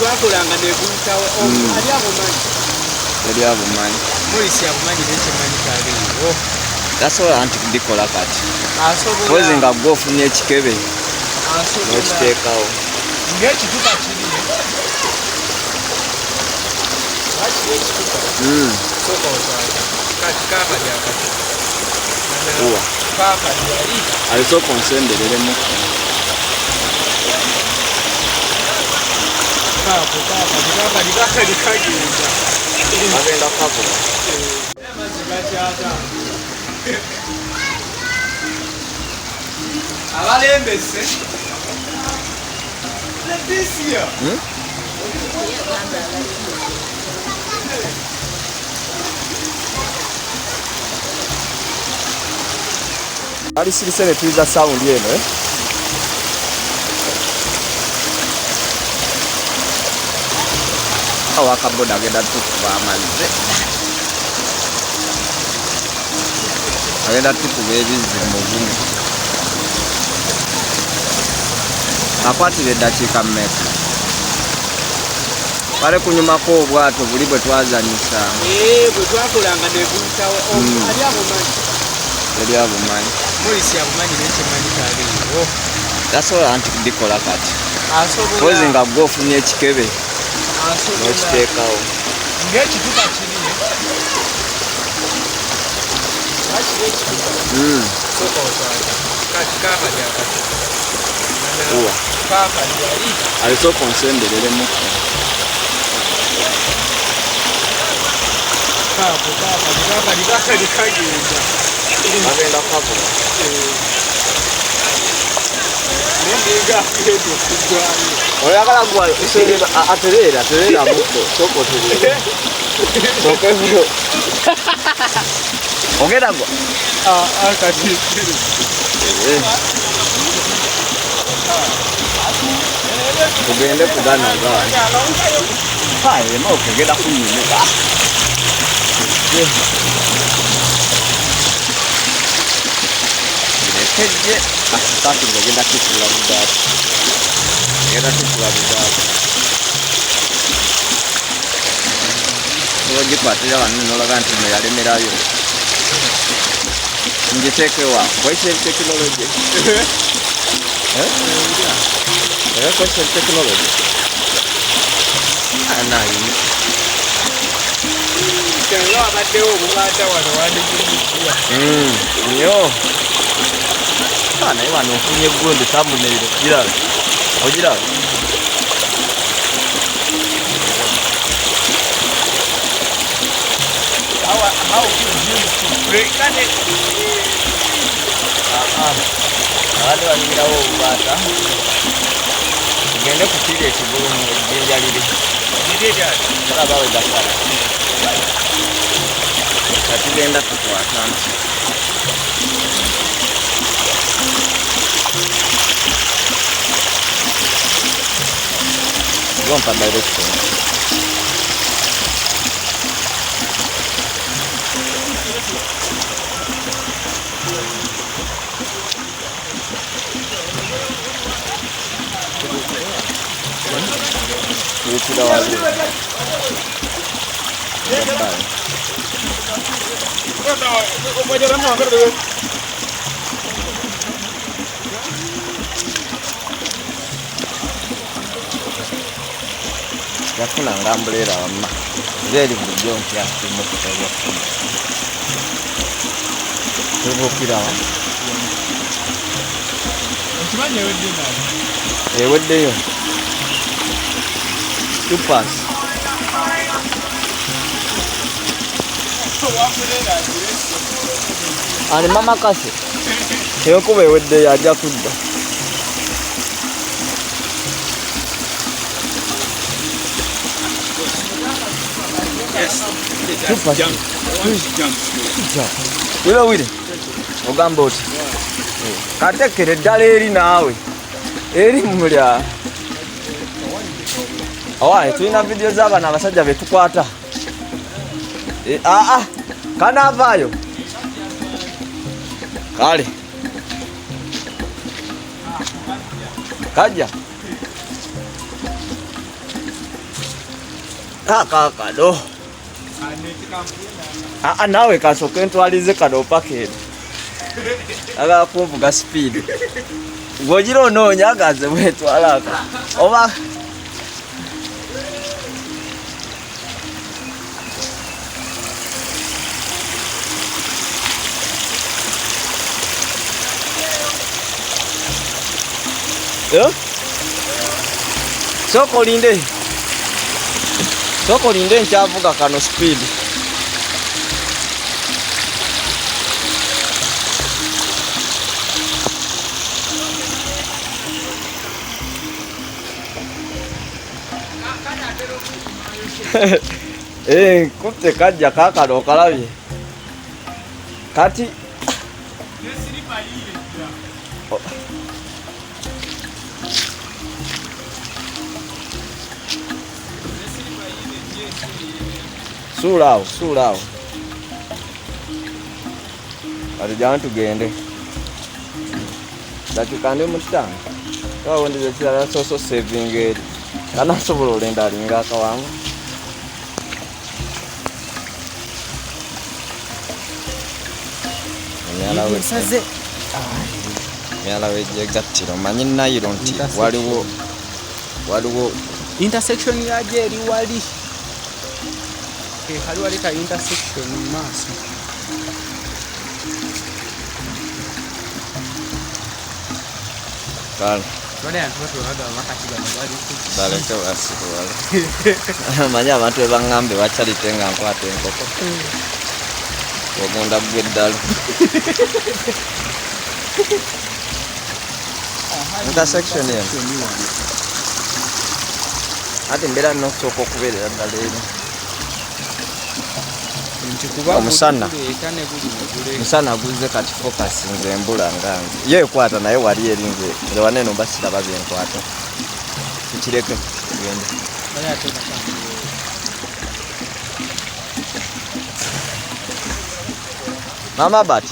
twakolanga ne buyitawo ali abumanyi. Yali abumanyi. Polisi abumanyi n'ekimanyi kyaliwo. Tasobola anti kudikola kati. Asobola. Pozi nga gwe ofunye ekikebe. Asobola. N'okiteekawo. Ng'ekitupa kiri. Lwaki ekitupa? Soka otwala. Kati kaakali akati. Uwa. Kaakali yali. Alisooka onsembereremu. Kaakali kagenda. Agenda kavuga. Amazzi gakyata. Abalembese. Leticia. Ali sirise ne tuiza saundi eno Awakaboda agenda tukuba amazzi. Agenda tukuba ebizzi mu bumu. Akwatira eddakiika mmeka? Kale kunyumako obwato buli bwe twazanyisa. Bwe twakolanga ne buyitawo ali abumanyi. Yali abumanyi. Polisi abumanyi n'ekimanyi kyaliwo. Tasobola anti kudikola kati. Asobola. Pozi nga gwe ofunye ekikebe. Asobola. N'okiteekawo. Ng'ekitupa kiri. Lwaki ekitupa? Soka otwala. Kati kaakali akati. Uwa. Kaakali yali. Alisooka onsembereremu. Kaakali kagenda. Agenda kavuga. Nendiga akagenda okugwayo. Oyagala gwayo aterera mukko. Sooka oterera. Sooka evuyo. Ogenda gwa? Akati. Tugende kuganaga. Hayi, okugenda kunyumira. Nekedde asitatu ngagenda kisula bugaati. Ngenda kisula bugaati. Ogikwatira wano n'olaga nti no yalemerayo. Ngiteekewa. Question technology. Question technology. Anayi. Kyo abaddewo obubaata wano wandigiddwa. Nnyo. Naye wano ofunye eggondo tamuneyiro ogiraba. Ogiraba? How gives you to break it? Abadde banyumirawo obubaata. Tugende kupiira ekigulu mu ejjinja liri. Talaba we gasala. Katugenda tukwata nti. Gompa direction. Kira wazi. Yafuna ngambulera wamma. Zeri bulijjo nti asimo kutoba. Tubukira wa. Okimanyi ewedde nani? Eweddeyo. Tupas. Ani mama kasi. Eyokuba eweddeyo ajja kudda. Tupas. Wile. Ogamba oti. Katekere eddala eri naawe. Eri mulya. Awaye tulina video z'abaana abasajja be tukwata. Kanaavaayo. Kale. Kajja. Kaka do. Nawe kasoke ntwalize kado packet. Aga kumvuga speed. Ngojiro no nyagaze wetu alaka. Oba Soko linde nchavuga kano speed. Kute kajja kakalo kalabye. Kati Sulao. Ati jangan tugende. Dakikande mu kitanga. Wawondeze kirala soso saving eri. Kana sobola olenda alinga akawangu. Myala weje gattiro manyi nayiro nti waliwo intersection yaje eri wali. Hali ka intersection maso. Kala. Wale antu baga wakati bano bali. Bale ko asiku wale. Manya abantu bangambe bachalitenga nkwate enkoko. Wagenda bweddalu. Intersection ya. Ati mbera n'okusooka okubeerera ddala eri. Musana guze kati focus nze embula ngange. Ye kwata naye wali erinze. Nze waneno basira babyenkwata. Tukireke tugende. Mama bat.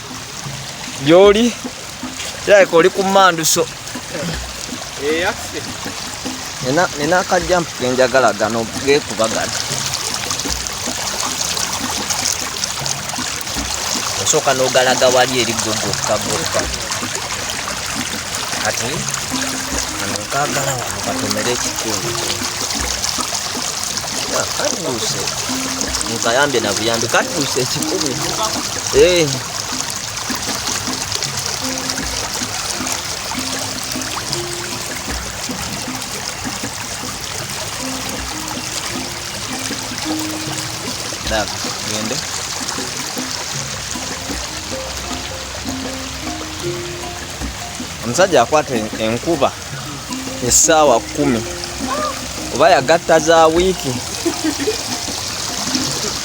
Yoli. Ya ko li kumandu so. Yakse. Nina kajjamp kenjagala gano ge kubagala. Soka no galaga wali eri gogoka. Ati ano kagala wakatomere kitundu. Ya kaduse. Mukayambe na buyambe kaduse kikumi. Gende. Omusajja akwata enkuba essaawa 10 oba yagatta za wiiki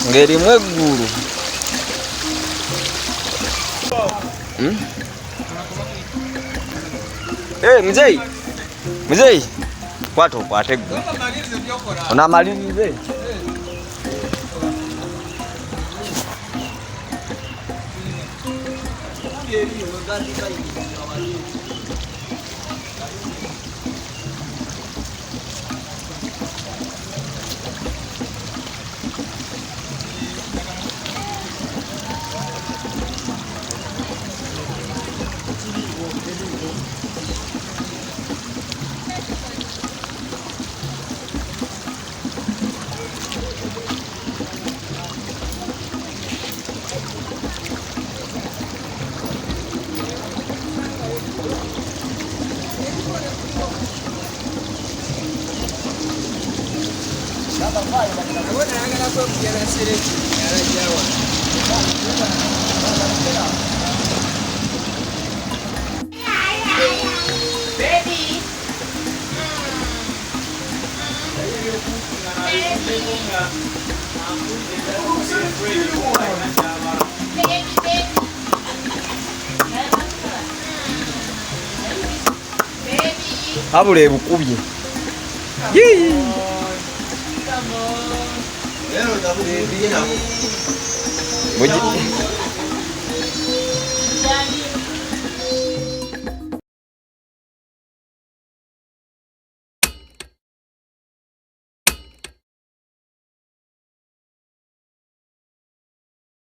ng'erimu eggulu. Muzeyi kwata okwate eggulu onamalirize. Habula ebukubye.